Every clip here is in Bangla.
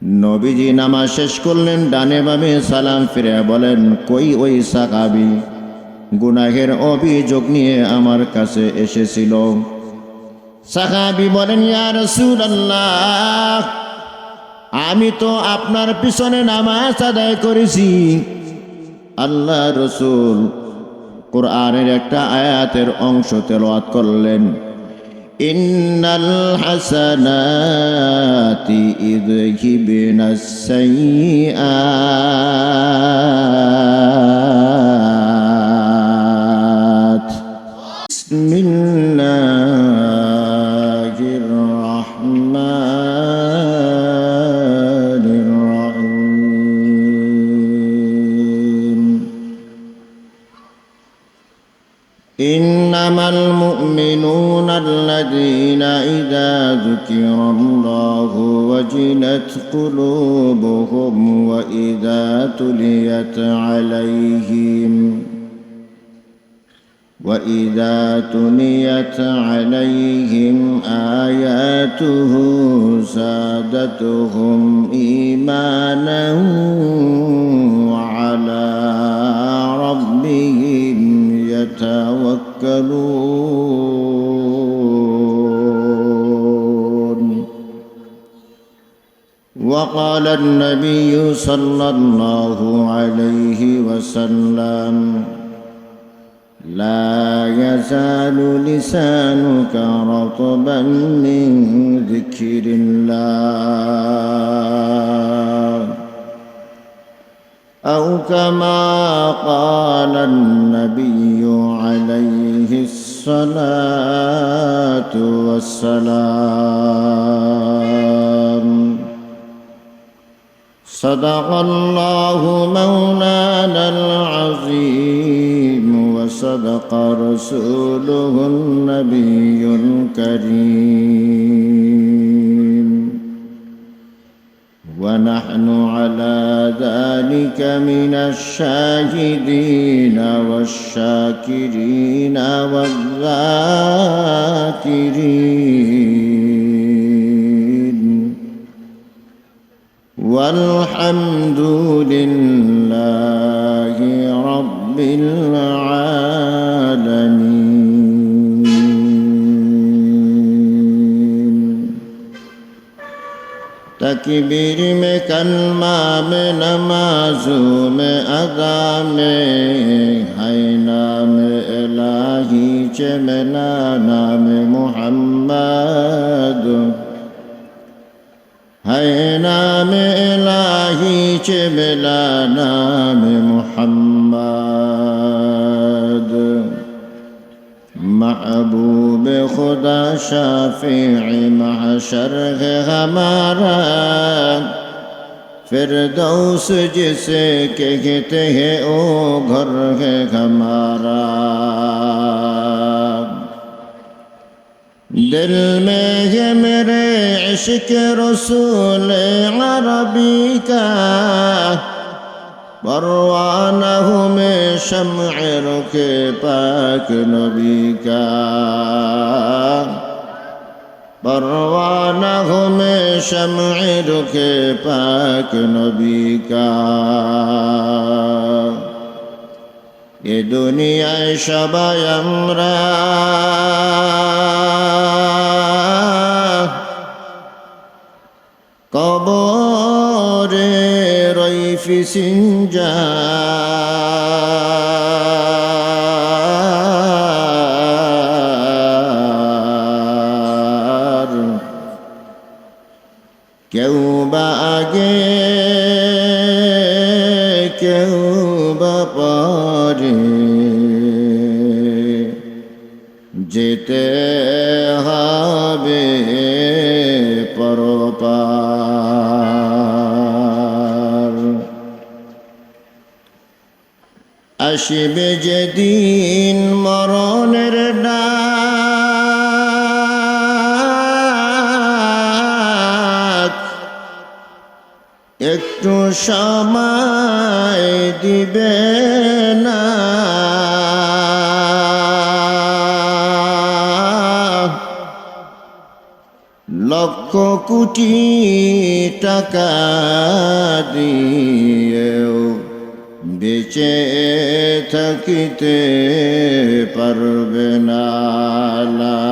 নবীজি নামাজ শেষ করলেন, ডানে বামে সালাম ফিরে বলেন, কই ওই সাহাবী গুনাহের অভিযোগ নিয়ে আমার কাছে এসেছিল? সাহাবী বলেন, ইয়া রাসূলুল্লাহ, আমি তো আপনার পিছনে নামাজ আদায় করেছি। আল্লাহ রসুল কোরআনের একটা আয়াতের অংশ তেলাওয়াত করলেন, ইন্নাল হাসানাতি ইযহিবনাস সাইয়্যাত। বিসমিল্লাহির রাহমানির রাহিম। ইন্নামাল মুমিনুনা আল্লাযীনা ইযা যুকিরাল্লাহু ওয়াজিলাত কুলুবুহুম ওয়া ইযা তুলিয়াত আলাইহিম আয়াতুহু যাদাতুহুম ঈমানান ওয়া আলা রাব্বিহিম يتوكلون. وقال النبي صلى الله عليه وسلم لا يزال لسانك رطبا من ذكر الله أو كما قال النبي عليه الصلاة والسلام. صدق الله مولانا العظيم وصدق رسوله النبي الكريم ونحن على ذلك من الشاهدين والشاكرين والذاكرين والحمد لله رب العالمين. तकबीर में कलमा में नमाजों में अदा में है नाम इलाही चमला नाम मुहम्मद है नाम इलाही चमला नाम मुहम्मद. महबूब खुदा शाफि'i महशर है हमारा, फिरदौस जिसे कहते हैं ओ घर है हमारा. दिल में है मेरे इश्क रसूल अरबी का, परवाना हूँ मैं शम्अ रुखे पाक नबी का. परवाना हूँ मैं शम्अ रुखे पाक नबी का. ये दुनिया सबाय আমরা কবরে রইফি সিনজার. কেউ বা আগে কেউ বা পরে যেতে হবে পরপার. আসবে যেদিন মরণের ডাক, একটু সময় দিবে না. লক্ষ কোটি টাকা দিয়েও বেঁচে থাকিতে পারবে না। লা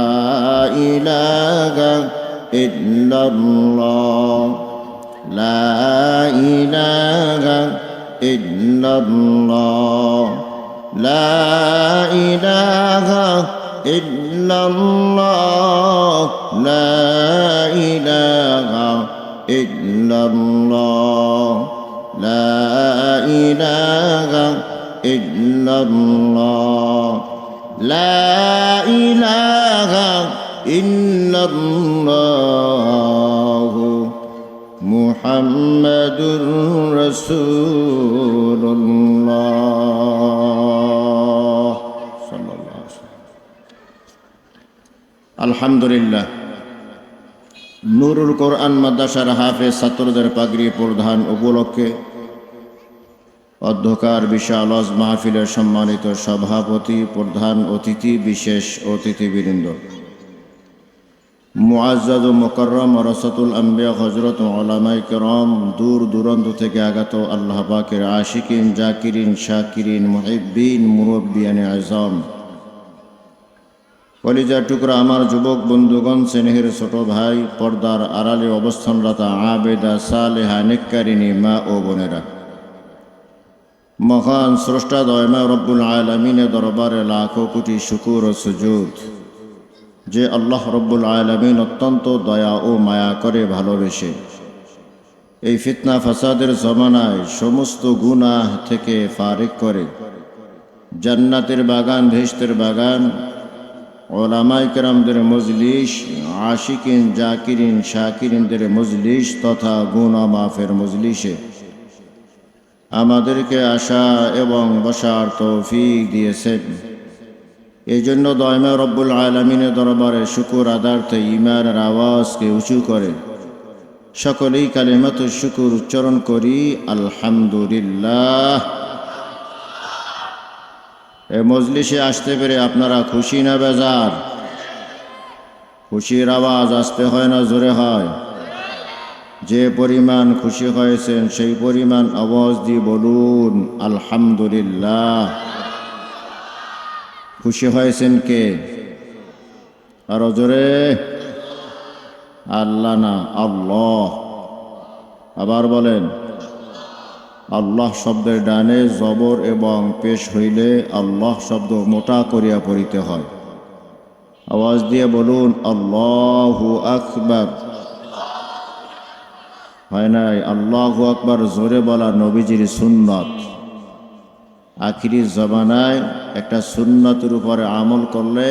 ইলাহা ইল্লাল্লাহ, লা ইলাহা ইল্লাল্লাহ, লা ইলাহা ইল্লাল্লাহ, লা ইলাহা ইল্লাল্লাহ, লা ইলাহা ইল্লাল্লাহ, লা ইলাহা ইল্লাল্লাহ, মুহাম্মাদুর রাসূলুল্লাহ সাল্লাল্লাহু আলাইহি ওয়াসাল্লাম। আলহামদুলিল্লাহ, নুরুল কোরআন মাদ্রাসার হাফেজ ছাত্রদের পাগড়ি প্রদান উপলক্ষে অধ্যকার বিশাল ওয়াজ মাহফিলের সম্মানিত সভাপতি, প্রধান অতিথি, বিশেষ অতিথিবৃন্দ, মুআজ্জাজ ও মুকাররম ওয়ারাসাতুল আম্বিয়া হযরত উলামায়ে কেরাম, দূর দূরান্ত থেকে আগত আল্লাহ পাকের আশিকিন, জাকিরিন, শাকিরিন, মুহিব্বিন, মুরব্বিয়ানে আযম, কলিজার টুকরা আমার যুবক বন্ধুগণ, স্নেহের ছোট ভাই, পর্দার আড়ালে অবস্থানরত আবেদা, সালেহা, নেককারিনী মা ও বোনেরা, মহান স্রষ্টা দয়াময় রব্বুল আলামিনের দরবারে লাখো কোটি শুকর ও সুজুদ, যে আল্লাহ রব্বুল আলামিন অত্যন্ত দয়া ও মায়া করে ভালোবেসে এই ফিতনা ফাসাদের জমানায় সমস্ত গুনাহ থেকে ফারিক করে জান্নাতের বাগান, বেহেশতের বাগান, উলামায়ে কেরামদের মজলিস, আশিকিন, জাকিরিন, শাকিরিনদের মজলিস তথা গুনাহ মাফের মজলিসে আমাদেরকে আসা এবং বসার তৌফিক দিয়েছেন। এই জন্য দয়াময় রব্বুল আলামিনের দরবারে শুকর আদার্থে ঈমানের আওয়াজকে উঁচু করে সকলেই কালিমাতুশ শুকর উচ্চারণ করি, আলহামদুলিল্লাহ। এই মজলিসে আসতে পেরে আপনারা খুশি না বেজার? খুশির আওয়াজ আসতে হয় না জোরে হয়? যে পরিমাণ খুশি হয়েছেন সেই পরিমাণ আওয়াজ দিয়ে বলুন আলহামদুলিল্লাহ। খুশি হয়েছেন কে? আরো জোরে? আল্লাহ না, আল্লাহ। আবার বলেন, আল্লাহ শব্দের ডানে জবর এবং পেশ হইলে আল্লাহ শব্দ মোটা করিয়া পড়িতে হয়। আওয়াজ দিয়ে বলুন আল্লাহু আকবার। হয় নাই? আল্লাহু আকবার জোরে বলা নবীজির সুন্নত। আখিরি জমানায় একটা সুন্নতের উপরে আমল করলে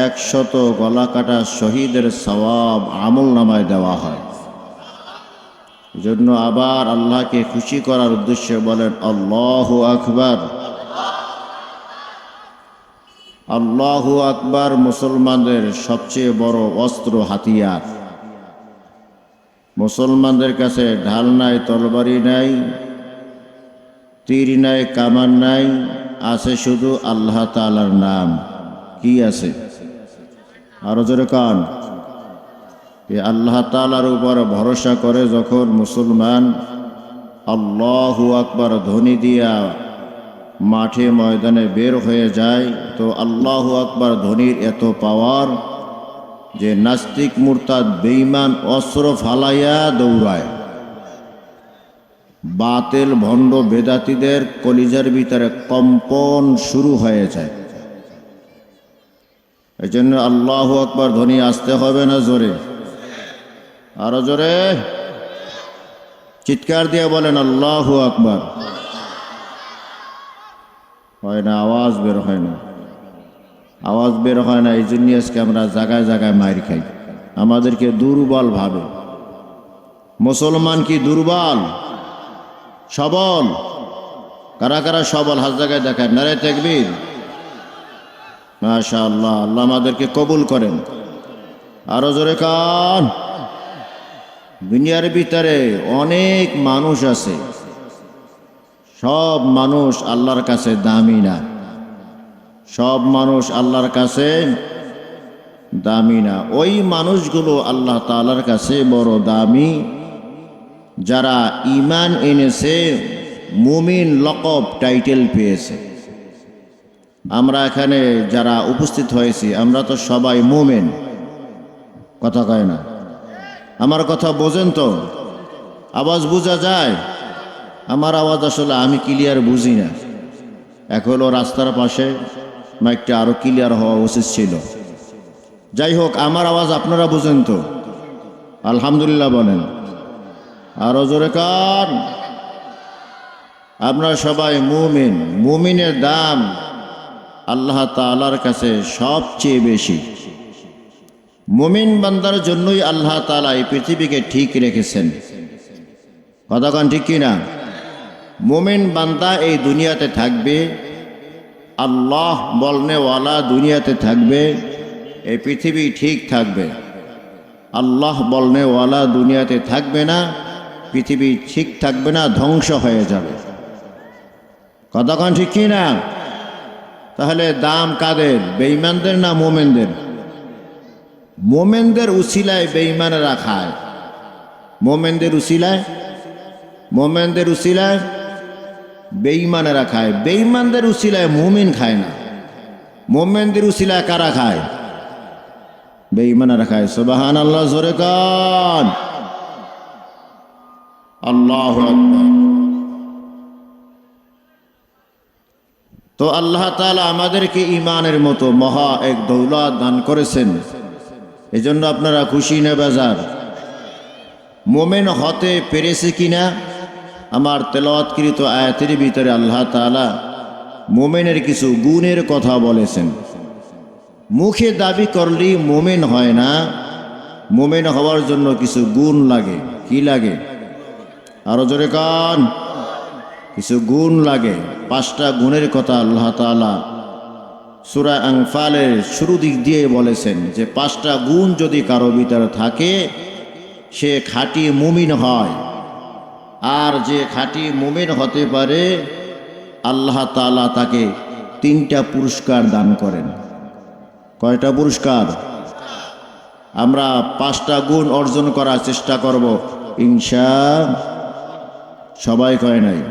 100 গলা কাটা শহীদের সওয়াব আমল নামায় দেওয়া হয়। জন্য আবার আল্লাহকে খুশি করার উদ্দেশ্যে বলেন আল্লাহু আকবার। আল্লাহু আকবার মুসলমানদের সবচেয়ে বড় অস্ত্র, হাতিয়ার। মুসলমানদের কাছে ঢাল নাই, তরবারি নাই, তীর নাই, কামান নাই, আছে শুধু আল্লাহ তাআলার নাম। কি আছে? আরো জোরে কান। এই আল্লাহ তাআলার উপর ভরসা করে যখন মুসলমান আল্লাহু আকবার ধ্বনি দিয়া মাঠে ময়দানে বের হয়ে যায়, তো আল্লাহু আকবার ধ্বনির এত পাওয়ার যে নাস্তিক, মুরতাদ, বেঈমান অস্ত্র ফালাইয়া দৌড়ায়। বাতিল ভণ্ড বেদাতীদের কলিজার ভিতরে কম্পন শুরু হয়ে যায়। এই জন্য আল্লাহু আকবার ধ্বনি আসতে হবে না জোরে? আরো জোরে চিৎকার দিয়ে বলেন আল্লাহু আকবার। হয় না, আওয়াজ বের হয় না, আওয়াজ বের হয় না। এই জন্য আজকে আমরা জায়গায় জায়গায় মাইর খাই। আমাদেরকে দুর্বল ভাবে। মুসলমান কি দুর্বল? সবল? কারা কারা সবল? হাত জায়গায় দেখায়। নারে তাকবীর। মাশাআল্লাহ, আল্লাহ আমাদেরকে কবুল করেন। আরো জোরে কান। দুনিয়ার ভিতরে অনেক মানুষ আছে, সব মানুষ আল্লাহর কাছে দামি না। সব মানুষ আল্লাহর কাছে দামি না। ওই মানুষগুলো আল্লাহ তাআলার কাছে বড় দামি, যারা ঈমান এনেছে মুমিন লকব টাইটেল পেয়েছে। আমরা এখানে যারা উপস্থিত হয়েছি আমরা তো সবাই মুমিন, কথা কয় না? আমার কথা বোঝেন তো? আওয়াজ বোঝা যায়? আমার আওয়াজ আসলে আমি ক্লিয়ার বুঝি না। এক হলো রাস্তার পাশে মাইকটা আরো ক্লিয়ার হওয়া উচিত ছিল। যাই হোক, আমার আওয়াজ আপনারা বুঝেন তো? আলহামদুলিল্লাহ বলেন, আরো জোরে কান। আপনারা সবাই মুমিন। মুমিনের দাম আল্লাহ তাআলার কাছে সবচেয়ে বেশি। মুমিন বান্দার জন্যই আল্লাহ তাআলা এই পৃথিবীকে ঠিক রেখেছেন, কথা কন ঠিক কিনা? মুমিন বান্দা এই দুনিয়াতে থাকবে, আল্লাহ বলনেওয়ালা দুনিয়াতে থাকবে, এই পৃথিবী ঠিক থাকবে। আল্লাহ বলনেওয়ালা দুনিয়াতে থাকবে না, পৃথিবী ঠিক থাকবে না, ধ্বংস হয়ে যাবে, কথা কন ঠিক কিনা? তাহলে দাম কাদের? বেঈমানদের না মুমিনদের? মুমিনদের উসিলায় বেঈমানেরা খায়। মুমিনদের উসিলায় বেঈমানেরা খায়। বেঈমানদের উসিলায় মুমিন খায় না। মুমিনদের উসিলায় কারা খায়? বেঈমানেরা খায়। সুবহানাল্লাহ, জোরে কান। আল্লাহু আকবার। তো আল্লাহ তাআলা আমাদেরকে ঈমানের মতো মহা এক দৌলত দান করেছেন। এজন্য আপনারা খুশি না বেজার? মুমিন হতে পেরেছে কিনা? আমার তেলাওয়াতকৃত আয়াতের ভিতরে আল্লাহ তাআলা মুমিনের কিছু গুণের কথা বলেছেন। মুখে দাবি করলেই মুমিন হয় না, মুমিন হওয়ার জন্য কিছু গুণ লাগে। কি লাগে? আরো জোরে কান। কিছু গুণ লাগে। 5টা গুণের কথা আল্লাহ তাআলা সূরা আনফালের শুরু দিক দিয়ে বলেছেন যে 5টা গুণ যদি কারো ভিতরে থাকে সে খাঁটি মুমিন হয়। আর যে খাঁটি মুমিন হতে পারে আল্লাহ তাআলা তাকে 3টা পুরস্কার দান করেন। কয়টা পুরস্কার? আমরা 5টা গুণ অর্জন করার চেষ্টা করব সবাই কয় নাই?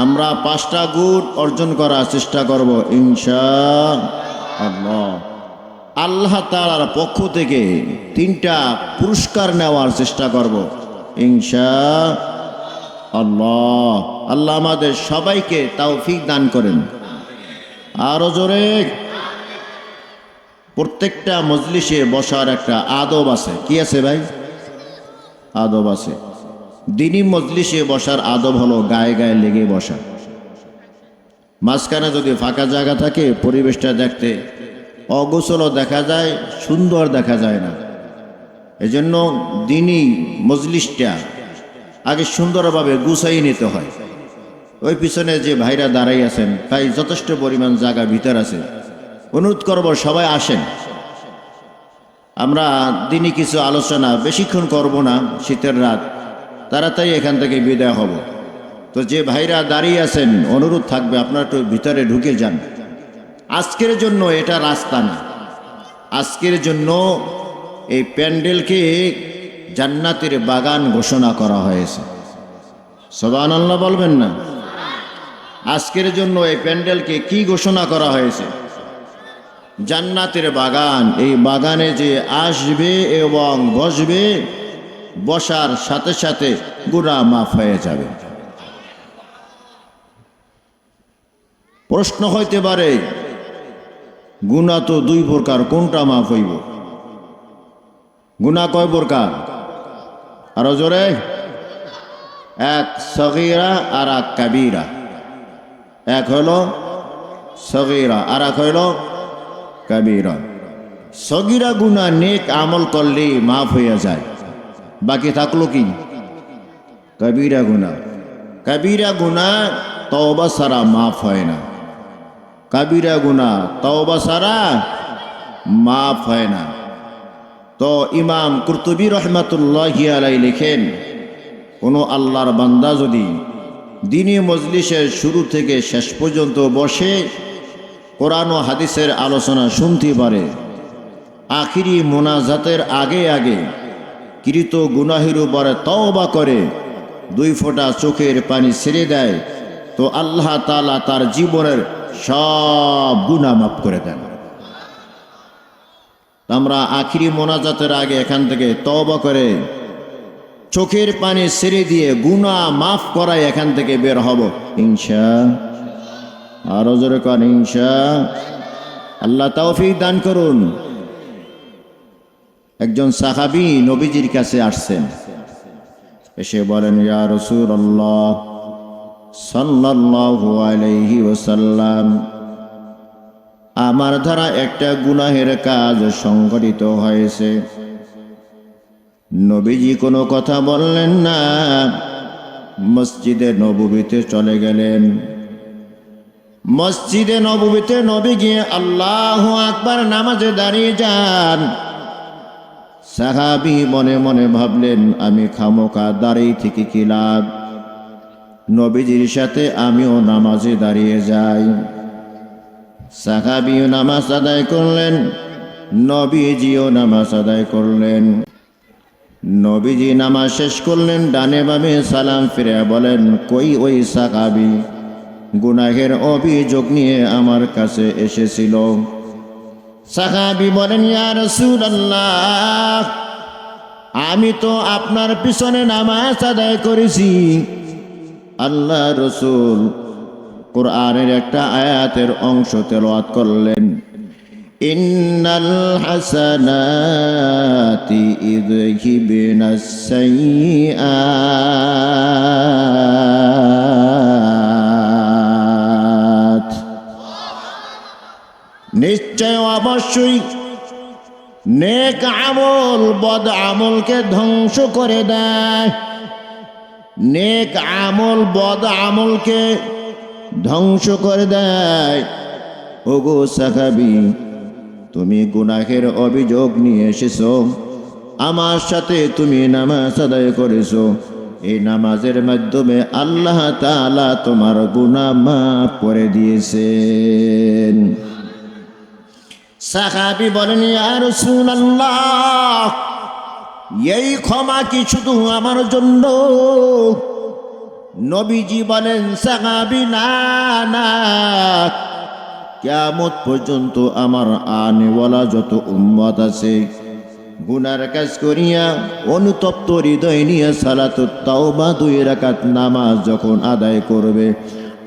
আমরা 5টা গুণ অর্জন করার চেষ্টা করব ইনশাআল্লাহ। আল্লাহ তাআলার পক্ষ থেকে 3টা পুরস্কার নেওয়ার চেষ্টা করব ইনশাআল্লাহ। আল্লাহ আমাদের সবাইকে তৌফিক দান করেন। আরো জোরে। প্রত্যেকটা মজলিসে বসার একটা আদব আছে। কি আছে ভাই? আদব আছে। দিনী মজলিসে বসার আদব হলো গায়ে গায়ে লেগে বসা। মাঝখানে যদি ফাঁকা জায়গা থাকে পরিবেশটা দেখতে অগোছলও দেখা যায়, সুন্দর দেখা যায় না। এজন্য দিনী মজলিসটা আগে সুন্দরভাবে গুছাই নিতে হয়। ওই পিছনে যে ভাইরা দাঁড়াই আছেন, ভাই যথেষ্ট পরিমাণ জায়গা ভিতর আছে, অনুরোধ করব সবাই আসেন। আমরা দিনী কিছু আলোচনা বেশিক্ষণ করব না, শীতের রাত, তাড়াতাড়ি এখান থেকে বিদায় হব। তো যে ভাইরা দাঁড়িয়ে আছেন অনুরোধ থাকবে আপনারা একটু ভিতরে ঢুকে যান। আজকের জন্য এটা রাস্তা না, আজকের জন্য এই প্যান্ডেলকে জান্নাতের বাগান ঘোষণা করা হয়েছে। সুবহানাল্লাহ বলবেন না? আজকের জন্য এই প্যান্ডেলকে কি ঘোষণা করা হয়েছে? জান্নাতের বাগান। এই বাগানে যে আসবে এবং বসবে, বসার সাথে সাথে গুনাহ মাফ হয়ে যাবে। প্রশ্ন হইতে পারে গুনাহ তো 2 প্রকার, কোনটা মাফ হইব? গুনাহ কয় প্রকার? আরো জোরে। এক সগীরা আর এক কাবীরা। এক হলো সগীরা আর এক হলো কাবীরা। সগীরা গুনাহ নেক আমল করলে মাফ হয়ে যায়, বাকি থাকলো কি? কবিরা গুনাহ। কবিরা গুনাহ তওবা ছাড়া মাফ হয় না। কবিরা গুনাহ তওবা ছাড়া মাফ হয় না। তো ইমাম কুরতুবী রহমাতুল্লাহি আলাইহি লিখেন, কোনো আল্লাহর বান্দা যদি দিনী মজলিসের শুরু থেকে শেষ পর্যন্ত বসে কোরআন ও হাদিসের আলোচনা শুনতে পারে, আখিরি মোনাজাতের আগে আগে কৃত গুনাহের উপরে তওবা করে 2 ফোঁটা চোখের পানি ছেড়ে দেয়, তো আল্লাহ তাআলা তার জীবনের সব গুনাহ মাফ করে দেন। আমরা আখিরি মোনাজাতের আগে এখান থেকে তওবা করে চোখের পানি ছেড়ে দিয়ে গুনাহ মাফ করায় এখান থেকে বের হব ইনশাআল্লাহ। আরো জোরে করেন ইনশাআল্লাহ। আল্লাহ তৌফিক দান করুন। একজন সাহাবী নবীজির কাছে আসছেন, এসে বলেন, ইয়া রাসূলুল্লাহ সাল্লাল্লাহু আলাইহি ওয়াসাল্লাম, আমার দ্বারা একটা গুনাহের কাজ সংঘটিত হয়েছে। নবীজি কোনো কথা বললেন না, মসজিদে নববীতে চলে গেলেন। মসজিদে নববীতে নবী গিয়ে আল্লাহু আকবার নামাজে দাঁড়িয়ে যান। সাহাবী মনে মনে ভাবলেন, আমি খামোকা দাঁড়িয়ে থেকে কি লাভ, নবীজির সাথে আমিও নামাজে দাঁড়িয়ে যাই। সাহাবীও নামাজ আদায় করলেন, নবীজিও নামাজ আদায় করলেন। নবীজি নামাজ শেষ করলেন, ডানে বামে সালাম ফিরে বলেন, কই ওই সাহাবী গুনাহের অভিযোগ নিয়ে আমার কাছে এসেছিল? সাহাবী বলেন, ইয়া রাসূলুল্লাহ, আমি তো আপনার পিছনে নামাজ আদায় করেছি। আল্লাহ রাসূল কোরআনের একটা আয়াতের অংশ তেলাওয়াত করলেন, ইন্নাল হাসানাতি ইযহিবনাস সাইয়্যাত, নিশ্চয় অবশ্যই নেক আমল বদ আমলকে ধ্বংস করে দেয়। নেক আমল বদ আমলকে ধ্বংস করে দেয়। ওগো সাহাবী, তুমি গুনাহের অভিযোগ নিয়ে এসেছো, আমার সাথে তুমি নামাজ আদায় করেছো। এই নামাজের মাধ্যমে আল্লাহ তাআলা তোমার গুনাহ মাফ করে দিয়েছেন। সাহাবী বলেন, ইয়া রাসূলুল্লাহ, এই ক্ষমা কি শুধু আমার জন্য? নবীজি বলেন, সাহাবী, না না, কিয়ামত পর্যন্ত আমার আনেওয়ালা যত উম্মত আছে, গুনার কাজ করিয়া অনুতপ্ত হৃদয় নিয়ে সালাতুত তাওবা 2 রাকাত নামাজ যখন আদায় করবে,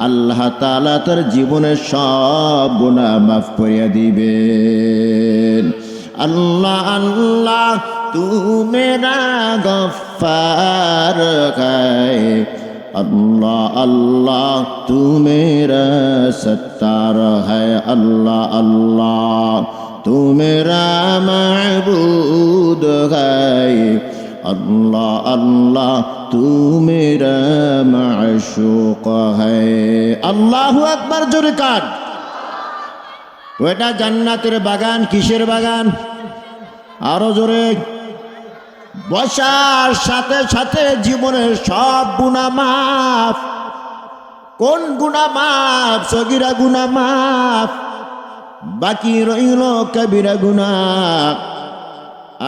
আল্লাহ তাআলা তার জীবনের সব গুনাহ মাফ করিয়া দিবেন। আল্লাহ আল্লাহ তু মেরা গফফার হ্যায়, अल्लाह अल्लाह तू मेरा सत्तार है, अल्लाह अल्लाह तू मेरा महबूद है, अल्लाह अल्लाह तू मेरा माशूक है। अल्लाहु अकबर जोरे कान। तो এটা জান্নাতের বাগান, কিসের বাগান? আরো জোরে। বসার সাথে সাথে জীবনের সব গুনাহ মাফ। কোন গুনাহ মাফ? সগীরা গুনাহ মাফ, বাকি রইল কবিরা গুনাহ।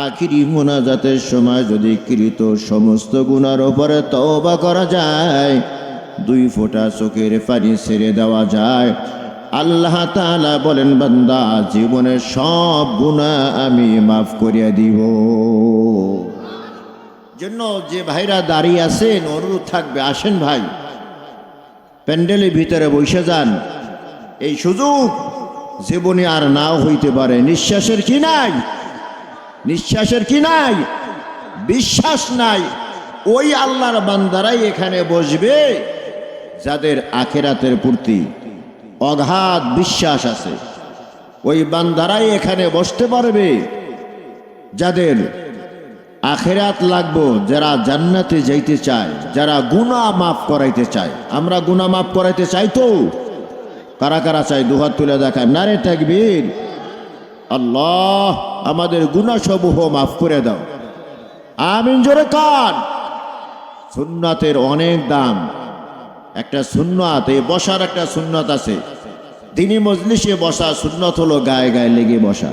আখিরি মুনাজাতের সময় যদি কৃত সমস্ত গুনার উপরে তওবা করা যায়, 2 ফোঁটা চোখের পানি ছেড়ে দেওয়া যায়, আল্লাহ তাআলা বলেন, বান্দা জীবনের সব গুনাহ আমি মাফ করিয়া দিব। জন্য যে ভাইরা দাঁড়িয়ে আছেন, অনুরোধ থাকবে, আসেন ভাই, প্যান্ডেলের ভিতরে বসে যান। এই সুযোগ জীবনে আর নাও হইতে পারে। নিঃশ্বাসের কি নাই? নিঃশ্বাসের কি নাই? বিশ্বাস নাই। ওই আল্লাহর বান্দারাই এখানে বসবে যাদের আখিরাতের প্রতি অগাধ বিশ্বাস আছে। ওই বান্দারাই এখানে বসতে পারবে যাদের আখিরাত লাগবো, যারা জান্নাতে যাইতে চায়, যারা গুনাহ মাফ করাইতে চায়। আমরা গুনাহ মাফ করাইতে চাই তো? কারা কারা চাই? দুহাত তুলে দেখায়, নারে তাকবীর। আল্লাহ আমাদের গুনাহ সমূহ মাফ করে দাও, আমিন জোরে কান। সুন্নাতের অনেক দাম। একটা সুন্নাত, এই বসার একটা সুন্নাত আছে। দিনী মজলিসে বসা সুন্নাত হলো গায়ে গায়ে লেগে বসা।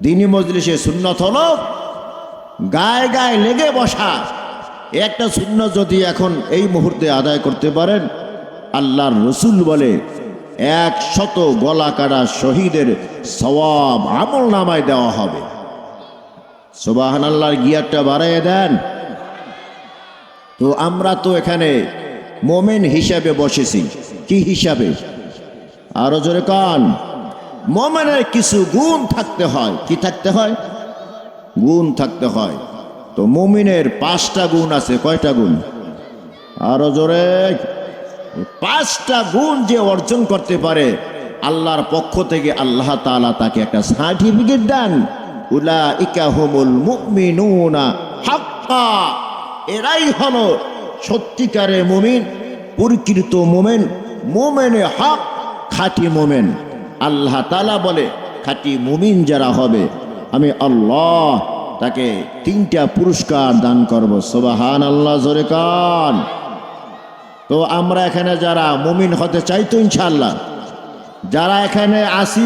দিনী মজলিসে সুন্নাত হলো গায়ে গায়ে লেগে বসা, একটা সুন্নাত যদি এখন এই মুহূর্তে আদায় করতে পারেন, আল্লাহর রসুল বলে 100 গলা কাটা শহীদের সওয়াব আমল নামায় দেওয়া হবে। সুবহানাল্লাহর গিয়ারটা বাড়াইয়ে দেন। তো আমরা তো এখানে মোমেন হিসাবে বসেছি। কি হিসাবে? আরো জোরে কান। মোমেনের কিছু গুণ থাকতে হয়। কি থাকতে হয়? গুণ থাকতে হয়। তো মুমিনের 5টা গুণ আছে। কয়টা গুণ? আরো জোরে। 5টা গুণ যে অর্জন করতে পারে, আল্লাহর পক্ষ থেকে আল্লাহ তাআলা তাকে একটা সার্টিফিকেট দেন। উলাইকা হুমুল মুমিনুনা হাক্কা, এরাই হলো সত্যিকারের মুমিন, প্রকৃত মুমিন, মুমিনে হক, খাঁটি মুমিন। আল্লাহ তাআলা বলে খাঁটি মুমিন যারা হবে, আমি আল্লাহ তাকে 3টা পুরস্কার দান করব। সুবহানাল্লাহ, জোরে কান। তো আমরা এখানে যারা মুমিন হতে চাই তো ইনশাআল্লাহ, যারা এখানে আসি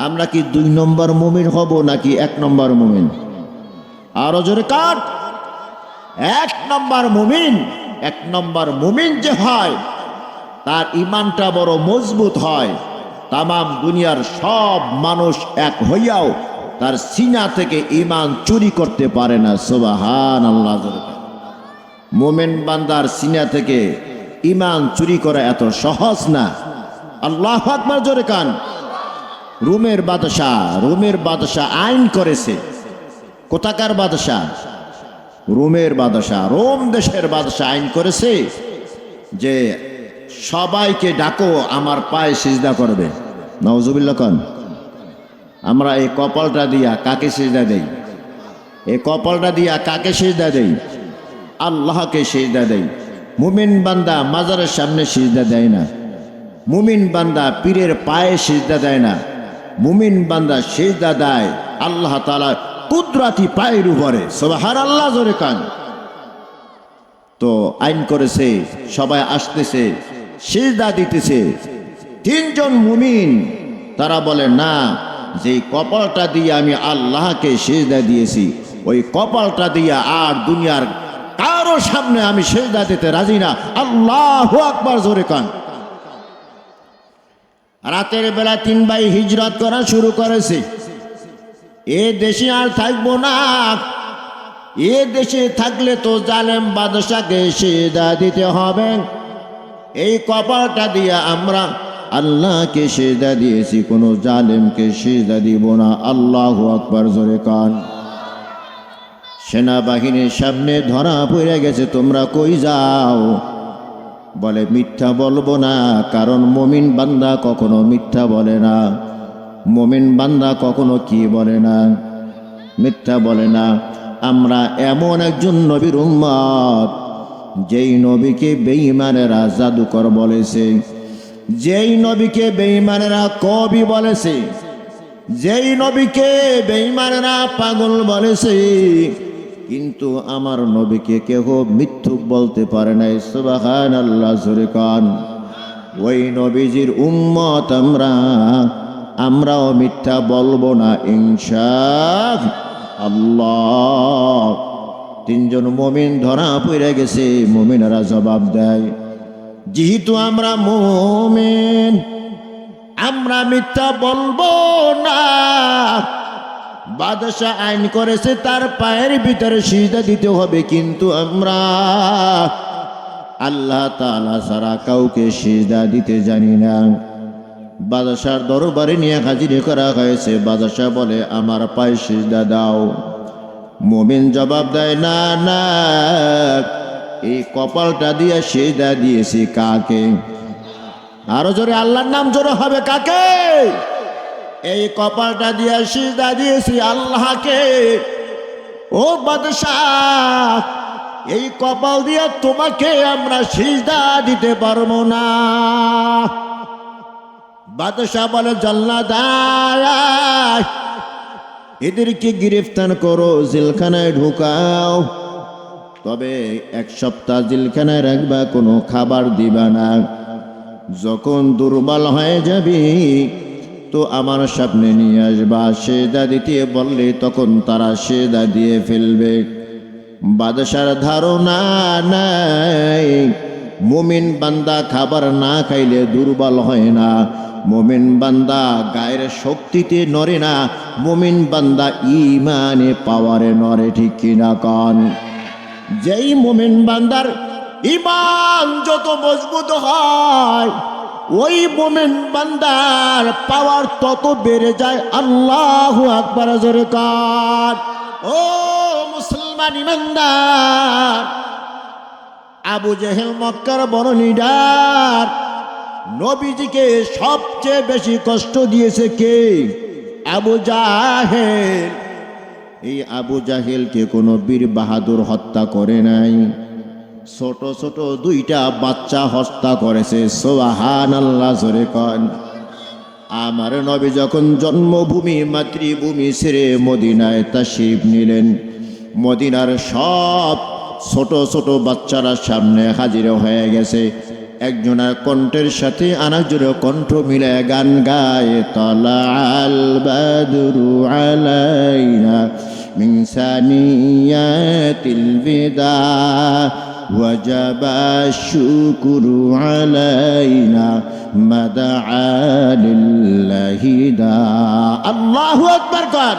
আমরা কি 2 নম্বর মুমিন হব নাকি 1 নম্বর মুমিন? আরো জোরে কান। 1 নম্বর মুমিন। 1 নম্বর মুমিন যে হয়, তার ঈমানটা বড় মজবুত হয়। তামাম দুনিয়ার সব মানুষ এক হইয়াও তার সিনা থেকে ঈমান চুরি করতে পারে না। সুবহানাল্লাহ। মুমিন বান্দার সিনা থেকে ঈমান চুরি করা এত সহজ না। আল্লাহু আকবার, জোরে কান। রোমের বাদশা আইন করেছে। কোথাকার বাদশা? রোমের বাদশা, রোম দেশের বাদশা আইন করেছে যে সবাইকে ডাকো, আমার পায়ে সিজদা করবে। নাউজুবিল্লাহ কান। আমরা এই কপালটা দিয়া কাকে সিজদা দেই? এই কপালটা দিয়া কাকে সিজদা দেই? আল্লাহকে সিজদা দেই। মুমিন বান্দা মাজারের সামনে সিজদা দেয় না। মুমিন বান্দা পীরের পায়ে সিজদা দেয় না। মুমিন বান্দা সিজদা দেয় আল্লাহ তাআলা কুদরতি পায়ের উপরে। সুবহানাল্লাহ, জোরে কান। তো আইন করেছে, সবাই আসতেছে, সিজদা দিতেছে। 3 জন মুমিন তারা বলে না, যেই কপালটা দিয়ে আমি আল্লাহকে সিজদা দিয়েছি, ওই কপালটা দিয়ে আর দুনিয়ার কারো সামনে আমি সিজদা দিতে রাজি না। আল্লাহু আকবার, জোরে কান। রাতের বেলা 3 ভাই হিজরত করা শুরু করেছে। এ দেশে আর থাকবো না, এ দেশে থাকলে তো জালেম বাদশাকে সিজদা দিতে হবে। এই কপালটা দিয়ে আমরা আল্লাহকে সিজদা দিয়েছি, কোনো জালেমকে সিজদা দিব না। আল্লাহু আকবার, জোরে কান। সেনাবাহিনীর সামনে ধরা পড়ে গেছে, তোমরা কই যাও? বলে মিথ্যা বলবো না, কারণ মুমিন বান্দা কখনো মিথ্যা বলে না। মুমিন বান্দা কখনো কি বলে না? মিথ্যা বলে না। আমরা এমন একজন নবীর উম্মত, যেই নবীকে বেঈমানেরা জাদুকর বলেছে, যেই নবীকে বেঈমানেরা কবি বলেছে, যেই নবীকে বেঈমানেরা পাগল বলেছে, কিন্তু আমার নবীকে কেউ মিথ্যুক বলতে পারে নাই। সুবহানাল্লাহ, জোরে কান। ওই নবীজির উম্মত আমরাও মিথ্যা বলবো না ইনশাআল্লাহ। 3 জন মুমিন ধরা পড়ে গেছে। মুমিনেরা জবাব দেয়, যেহেতু আমরা মুমিন, আমরা মিথ্যা বলবো না। বাদশা আইন করেছে তার পায়ের ভিতরে সিজদা দিতে হবে, কিন্তু আমরা আল্লাহ তাআলা ছাড়া কাউকে সিজদা দিতে জানি না। বাদশার দরবারে নিয়ে হাজির করা হয়েছে। বাদশা বলে, আমার পায়ে সিজদা দাও। মুমিন জবাব দেয়, না না, এই কপালটা দিয়ে সিজদা দিয়েছি কাকে? আরো জোরে আল্লাহর নাম জোরে হবে, কাকে? এই কপালটা দিয়ে সিজদা দিয়েছি আল্লাহকে। ও বাদশাহ, এই কপাল দিয়ে তোমাকে আমরা সিজদা দিতে পারবো না। বাদশাহ বলে, জল্লাদ এদেরকে গ্রেফতার করো, জেলখানায় ঢুকাও। তবে 1 সপ্তাহ জেলখানায় রাখবা, কোনো খাবার দিবা না। যখন দুর্বল হয়ে যাবি তো আমার সামনে নিয়ে আসবা, সেজদা দিতে বললে তখন তারা সেজদা দিয়ে ফেলবে। বাদশার ধারণা নাই মুমিন বান্দা খাবার না খাইলে দুর্বল হয় না, মুমিন বান্দা গায়ের শক্তিতে নড়ে না, মুমিন বান্দা ইমানে পাওয়ারে নড়ে, ঠিক কিনা কন? যেই মুমিন বান্দার ইমান যত মজবুত হয় ওই মুমিন বান্দার পাওয়ার তত বেড়ে যায়। আল্লাহু আকবার, জোরে কন। ও মুসলমান ইমানদার, আবু জেহেল মক্কার বড় লিডার, নবীজিকে সবচেয়ে বেশি কষ্ট দিয়েছে কে? আবু জাহেল। এই আবু জাহেলকে কোনো বীর বাহাদুর হত্যা করে নাই, ছোট ছোট দুইটা বাচ্চা হত্যা করেছে। সুবহানাল্লাহ, জোরে কন। আমার নবী যখন জন্মভূমি মাতৃভূমি ছেড়ে মদিনায় তাশরীফ নিলেন, মদিনার সব ছোট ছোট বাচ্চারা সামনে হাজির হয়ে গেছে। একজনের কণ্ঠের সাথে আরেকজনের কণ্ঠ মিলে গান গায়, তালাল বাদরু আলাইনা মিন সানিয়াতিল বিদা ওয়াজাবা শুকরু আলাইনা মাদআ লিল্লাহি দা। আল্লাহু আকবার কর।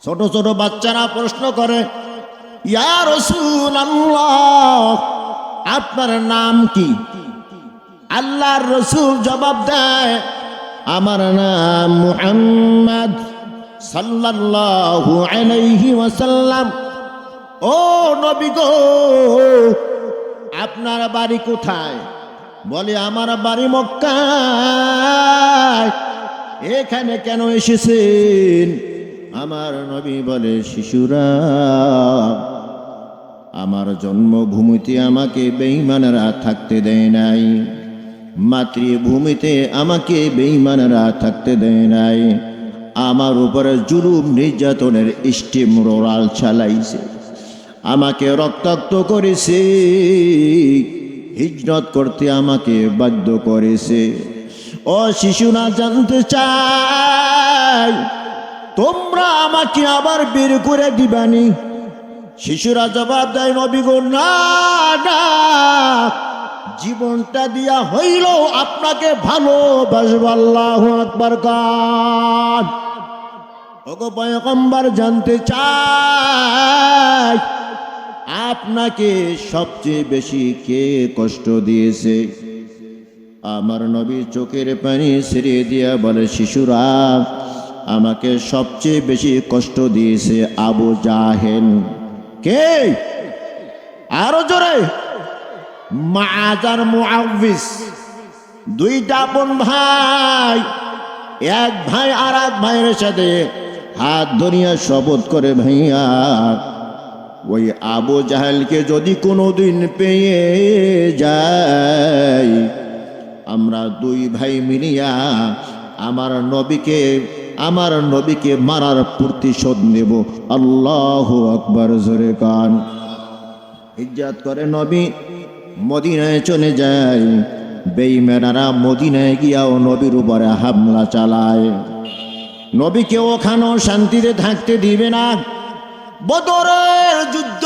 ছোট ছোট বাচ্চারা প্রশ্ন করে, ইয়া রাসূলুল্লাহ, আপনার নাম কি? আল্লাহর রাসূল জবাব দেয়, আমার নাম মুহাম্মদ সাল্লাল্লাহু আলাইহি ওয়াসাল্লাম। ও নবী গো, আপনার বাড়ি কোথায়? বলে, আমার বাড়ি মক্কায়। এখানে কেন এসেছেন? আমার নবী বলে, শিশুরা, আমার জন্মভূমিতে আমাকে বেঈমানরা থাকতে দেয় নাই, মাতৃভূমিতে আমাকে বেঈমানরা থাকতে দেয় নাই, আমার উপরে জুলুম নির্যাতনের স্টিম রোলার চালাইছে, আমাকে রক্তাক্ত করেছে, হিজরত করতে আমাকে বাধ্য করেছে। ও শিশুরা, জানতে চাই তোমরা আমাকে আবার বের করে দিবানি? শিশুরা জবাব দেয়, নবী গো, না না, জীবনটা দিয়া হইল আপনাকে ভালোবাসব। আল্লাহু আকবার কান। ওগো পয়গম্বর, জানতে চাই আপনাকে সবচেয়ে বেশি কে কষ্ট দিয়েছে? আমার নবী চোখের পানি ছেড়ে দিয়া বলে, শিশুরা, আমাকে সবচেয়ে বেশি কষ্ট দিয়েছে আবু জাহেল। কে? আরো জোরে। মুআয আর মুআউযিজ, দুইটা বোন ভাই। এক ভাই আর এক ভাইয়ের সাথে হাত ধরিয়া শপথ করে, ভাইয়া, ওই আবু জাহেলকে যদি কোনোদিন পেয়ে যাই, আমরা দুই ভাই মিলিয়া আমার নবীকে মারার প্রতিশোধ নেব। আল্লাহু আকবার, জোরে কান। ইজ্জত করে নবী মদিনায় চলে যায়। বেঈমানেরা মদিনায় গিয়াও নবীর উপরে হামলা চালায়। নবীকে ওখানেও শান্তিতে থাকতে দিবে না। বদরের যুদ্ধ,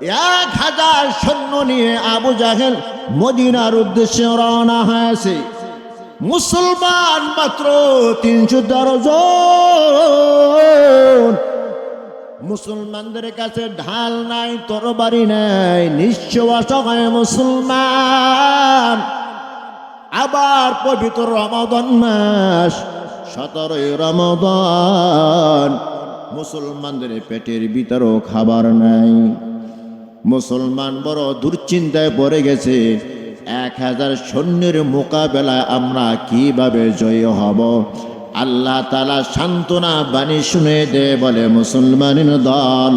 1000 সৈন্য নিয়ে আবু জাহেল মদিনার উদ্দেশ্যে রওনা হয়েছে। মুসলমান মাত্র 310 জন। মুসলমানদের কাছে ঢাল নাই, তরবারি নাই, নিঃস্ব অসহায় মুসলমান। আবার পবিত্র রমাদান মাস, 17ই রমাদান, মুসলমানদের পেটের ভিতরেও খাবার নাই। মুসলমান বড় দুশ্চিন্তায় পড়ে গেছে। 1000 সৈন্যের মোকাবেলায় আমরা কিভাবে জয় হব? আল্লাহ তাআলা সান্ত্বনা বাণী শুনে দে, বলে, মুসলমানের দল,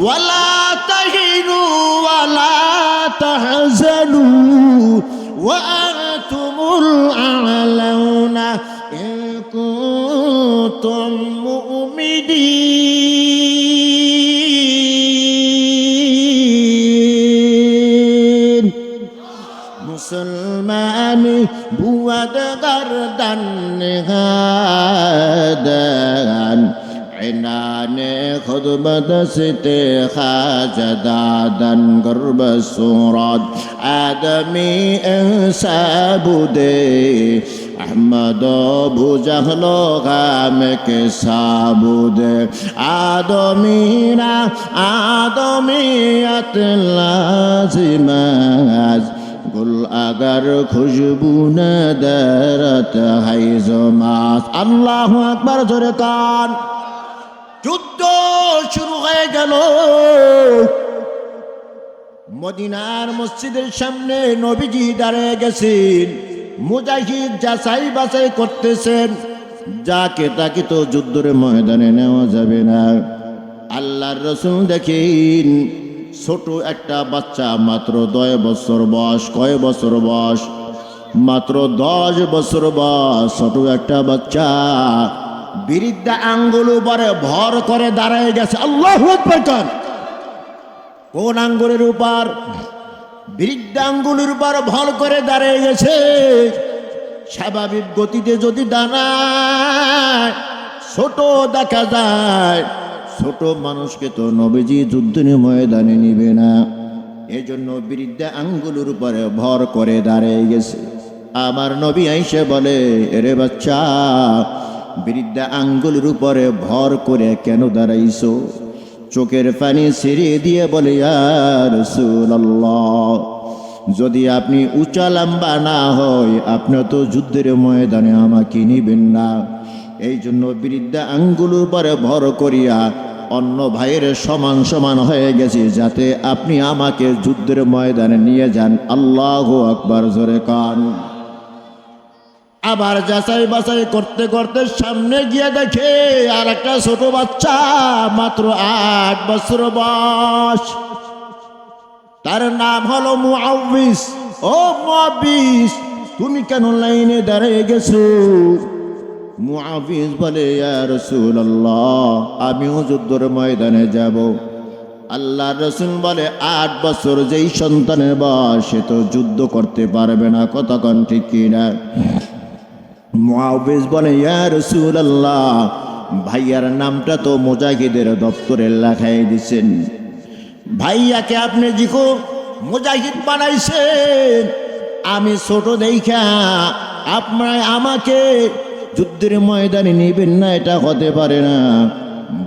ওয়ালা তাহিনু ওয়ালা তাহজানু ওয়া আনতুমুল আ'লাউনা ইন কুনতুম মুমিনিন। মুসলমান گردن نهادن عنان خود بدست خاجدادن قرب صورت آدمی انسا بوده احمد ابو جهل غم کے سابود آدمینا آدمیت لازم است گل اگر خوشبو ندارد حیز ماست আল্লাহু আকবার জোরে কান যুদ্ধ শুরু হয়ে গেল মদিনার মসজিদের সামনে নবীজি দাঁড়িয়ে গেছেন মুজাহিদ যাচাই বাছাই করতেছেন যাকে তাকে তো যুদ্ধের ময়দানে নেওয়া যাবে না আল্লাহর রাসূল দেখেন ছোট একটা বাচ্চা মাত্র 10 বছর বয়স কয় বছর বয়স মাত্র 10 বছর বয়স ছোট একটা বাচ্চা বৃদ্ধ আঙ্গুল উপরে ভর করে দাঁড়িয়ে গেছে আল্লাহু আকবার কোন আঙ্গুলের উপর বৃদ্ধ আঙ্গুলের উপর ভর করে দাঁড়িয়ে গেছে স্বাভাবিক গতিতে যদি দাঁড়ায় ছোট দেখা যায় ছোট মানুষকে তো নবীজি যুদ্ধের ময়দানে নিবে না এজন্য বৃদ্ধ আঙ্গুলের উপরে ভর করে দাঁড়িয়ে গেছে আমার নবী আইসে বলে এরে বাচ্চা বৃদ্ধ আঙ্গুলের উপরে ভর করে কেন দাঁড়াইছো চোখের পানি ছেড়ে দিয়ে বলে ইয়া রাসূলুল্লাহ যদি আপনি উঁচা লম্বা না হয় আপনি তো যুদ্ধের ময়দানে আমাকে নিবেন না এই জন্য বৃদ্ধ আঙ্গুলের উপরে ভর করিয়া অন্য ভাইয়ের সমান সমান হয়ে গেছে যাতে আপনি আমাকে যুদ্ধের ময়দানে নিয়ে যান আল্লাহু আকবার জোরে কান আবার যাচাই বাছাই করতে করতে সামনে গিয়ে দেখে আর একটা ছোট বাচ্চা মাত্র 8 বছর বয়স তার নাম হলো মুআউবিস ও মুআউবিস তুমি কেন লাইনে দাঁড়িয়ে গেছো মুআউবিস বলে ইয়া রাসূলুল্লাহ আমিও যুদ্ধের ময়দানে যাব আল্লাহর রাসূল বলে 8 বছর যেই সন্তানের বয়স সে তো যুদ্ধ করতে পারবে না কথা কোন ঠিক কিনা মুআউবিস বলে ইয়া রাসূলুল্লাহ ভাইয়ার নামটা তো মুজাহিদের দপ্তরে লেখাই দিয়েছেন ভাইয়াকে আপনি জিকো মুজাহিদ বানাইছেন আমি ছোট দেখা আপনারা আমাকে যুদ্ধের ময়দানে নেবেন না এটা হতে পারে না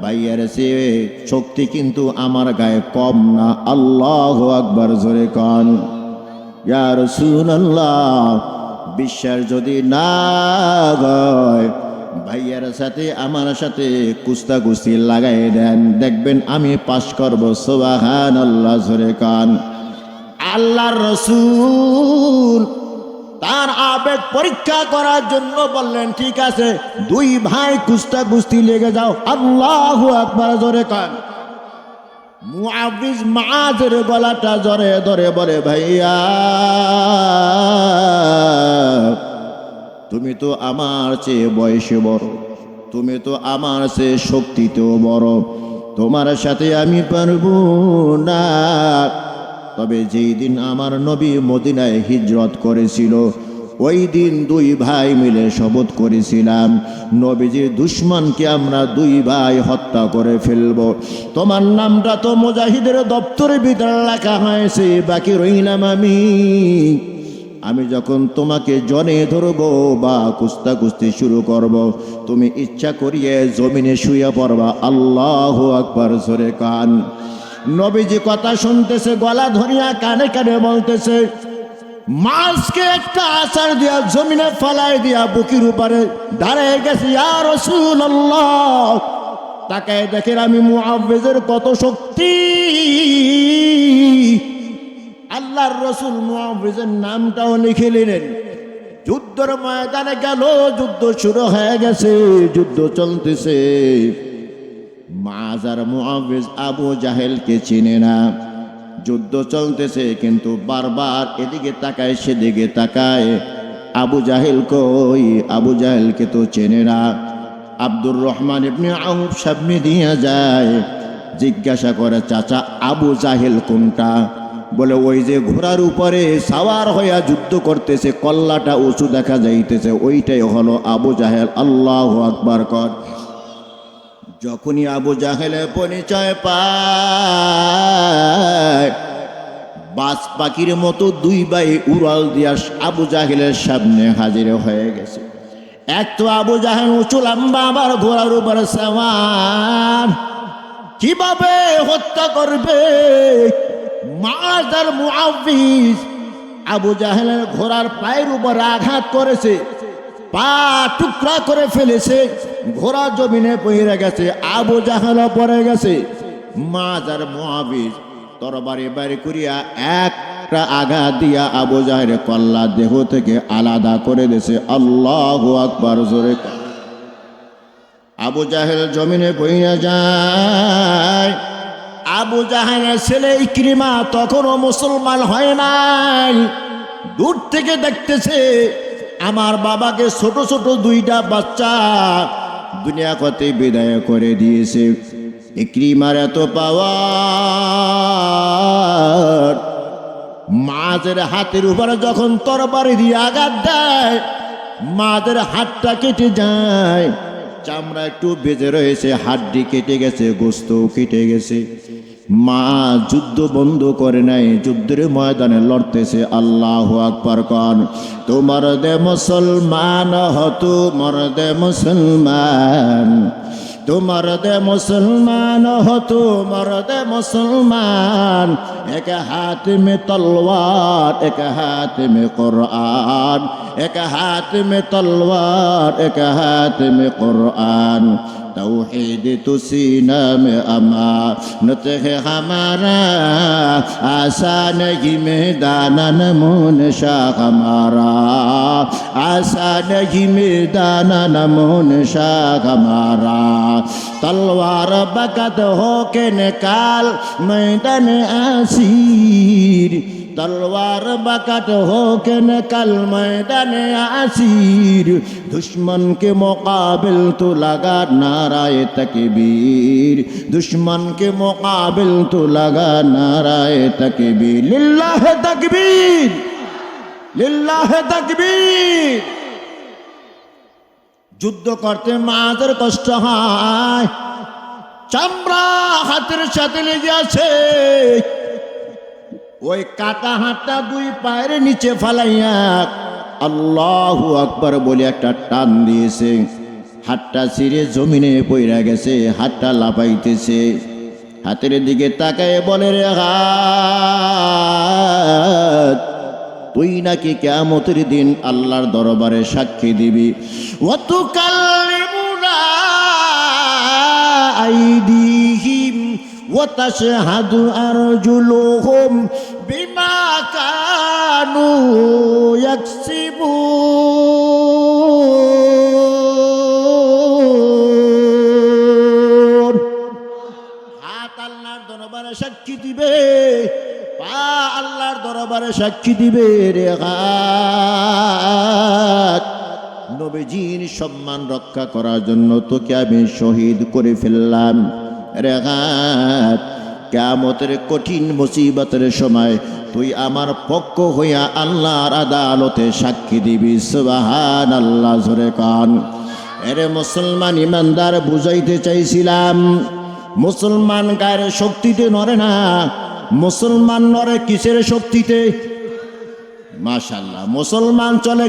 ভাইয়ার সে শক্তি কিন্তু আমার গায়ে কম না আল্লাহু আকবার জোরে কান ইয়া রাসূলুল্লাহ বিশ্বাস যদি না হয় ভাইয়ার সাথে আমার সাথে কুস্তাকুস্তি লাগাই দেন দেখবেন আমি পাশ করব সুবহানাল্লাহ জোরে কান আল্লাহর রাসূল তার আবেগ পরীক্ষা করার জন্য বললেন ঠিক আছে দুই ভাই কুস্তাকুস্তি লেগে যাও আল্লাহু আকবার জোরে কান মুআবিজ মাযের গলাটা জোরে ধরে বলে ভাইয়া তুমি তো আমার চেয়ে বয়সে বড় তুমি তো আমার চেয়ে শক্তিতেও বড় তোমার সাথে আমি পারবো না তবে যেই দিন আমার নবী মদিনায় হিজরত করেছিল ওই দিন দুই ভাই মিলে শপথ করেছিলাম নবীজির দুশমনকে আমরা দুই ভাই হত্যা করে ফেলব তোমার নামটা তো মুজাহিদের দপ্তরের ভিতরে লেখা হয়েছে বাকি রইলাম আমি যখন তোমাকে জনে ধরব বা কুস্তাকুস্তি শুরু করব তুমি ইচ্ছা করিয়ে জমিনে শুয়ে পড়বা আল্লাহু আকবার জোরে কান নবীজি কথা শুনতেছে গলা ধরিয়া কানে কানে বলতেছে মাছকে একটা আছাড় দিয়া জমিনে ফেলাই দিয়া বুকের উপরে দাঁড়িয়ে গেছে ইয়া রাসূলুল্লাহ তাকায় দেখেন আমি মুআউবিজের কত শক্তি আল্লাহর রাসূল মুআউবিজের নামটাও লিখে নিলেন যুদ্ধের ময়দানে গেল যুদ্ধ শুরু হয়ে গেছে যুদ্ধ চলতেছে মাজার মুআউবিজ আবু জাহেলকে চিনে না যুদ্ধ চলতেছে কিন্তু বারবার এদিকে তাকায় সেদিকে তাকায় আবু জাহেল কই আবু জাহেলকে তো চেনে না আব্দুর রহমান ইবনে আউফ সামনে দিয়ে যায় জিজ্ঞাসা করে চাচা আবু জাহেল কোনটা বলে ওই যে ঘোড়ার উপরে সাওয়ার হইয়া যুদ্ধ করতেছে, কল্লাটা উঁচু দেখা যাইতেছে, ওইটাই হলো আবু জাহেল। আল্লাহু আকবার কর। যখনই আবু জাহেলের পরিচয় পায়, বাজ পাখির মতো দুই ভাই উড়াল দিয়া আবু জাহেলের সামনে হাজির হয়ে গেছে। এক তো আবু জাহেল উঁচু লম্বা, আবার ঘোড়ার উপরে সাওয়ার, কিভাবে হত্যা করবে? মুআয আর মুআউযিজ আবু জাহেলের ঘোড়ার পায়ের উপর আঘাত করেছে, পা টুকরা করে ফেলেছে, ঘোড়া জমিনে পড়ে গেছে, আবু জাহেলও পড়ে গেছে। মুআয আর মুআউযিজ তরবারি বের করিয়া একটা আঘাত দিয়া আবু জাহেলের কল্লা দেহ থেকে আলাদা করে দিয়েছে। আল্লাহু আকবার জোরে। আবু জাহেল জমিনে পড়ে যায়। আবু জাহেলের ছেলে ইকরিমা তখনও মুসলমান হয় নাই, দূর থেকে দেখতেছে আমার বাবাকে ছোট ছোট দুইটা বাচ্চা দুনিয়া কতে বিদায় করে দিয়েছে। ইকরিমার এত পাওয়ার, মুআযের হাতের উপরে যখন তরবারি দিয়ে আঘাত দেয়, মুআযের হাতটা কেটে যায়, চামড়া একটু বেজে রয়েছে, হাড্ডি কেটে গেছে, গোস্ত কেটে গেছে। মা যুদ্ধ বন্ধ করে নাই, যুদ্ধের ময়দানে লড়তেছে। আল্লাহু আকবার কন। তোমার দে মুসলমান হতো, মরদে মুসলমান, তোমার দে মুসলমান হতো, মরদে মুসলমান, এক হাত में तलवार, एक हाथ में कुरान, एक हाथ में तलवार, एक हाथ में कुरान, तौहीद तो सीना में अमानत है हमारा, आसान ही मैदान नमून शाह हमारा, आसान ही मैदान नमून शाह हमारा, तलवार बकत हो के निकाल मैदान आसीर, तलवार बकट हो के निकल मैदान आसीर, दुश्मन के मुकाबिल तो लगा नाराए तकबीर, दुश्मन के मुकाबिल तो लगा नाराए तकबीर, लिल्लाह तकबीर, लिल्लाह तकबीर। যুদ্ধ করতে মুআযের কষ্ট হয়, চামড়া হাতের সাথে লেগে আছে, ওই কাটা হাতটা দুই পায়ের নিচে ফালাইয়া আল্লাহু আকবার বলে একটা টান দিয়েছে, হাতটা ছিঁড়ে জমিনে পড়ে গেছে, হাতটা লাফাইতেছে। হাতের দিকে তাকায় বলে, রে হাত, তুই নাকি কিয়ামতের দিন আল্লাহর দরবারে সাক্ষী দিবি। ওয়াতুকাল্লিমুনা আইদিহিম ওয়াতাশহাদু আরজুলুহুম বিমা কানু ইয়াকসিবুন। হাত আল্লাহর দরবারে সাক্ষী দিবে, পা আল্লাহর দরবারে সাক্ষী দিবে। রে হাত, নবীজির সম্মান রক্ষা করার জন্য তোকে আমি শহীদ করে ফেললাম। রে হাত, কিয়ামতের কঠিন মুসিবতের সময় তুই আমার পক্ষ হইয়া আল্লাহর আদালতে সাক্ষী দিবি। সুবহানাল্লাহ, জোরে কান। এরে মুসলমান ইমানদার, বুঝাইতে চাইছিলাম মুসলমান গায়ের শক্তিতে নড়ে না, মুসলমান নড়ে কিসের শক্তিতে? মাশাআল্লাহ, মুসলমান চলে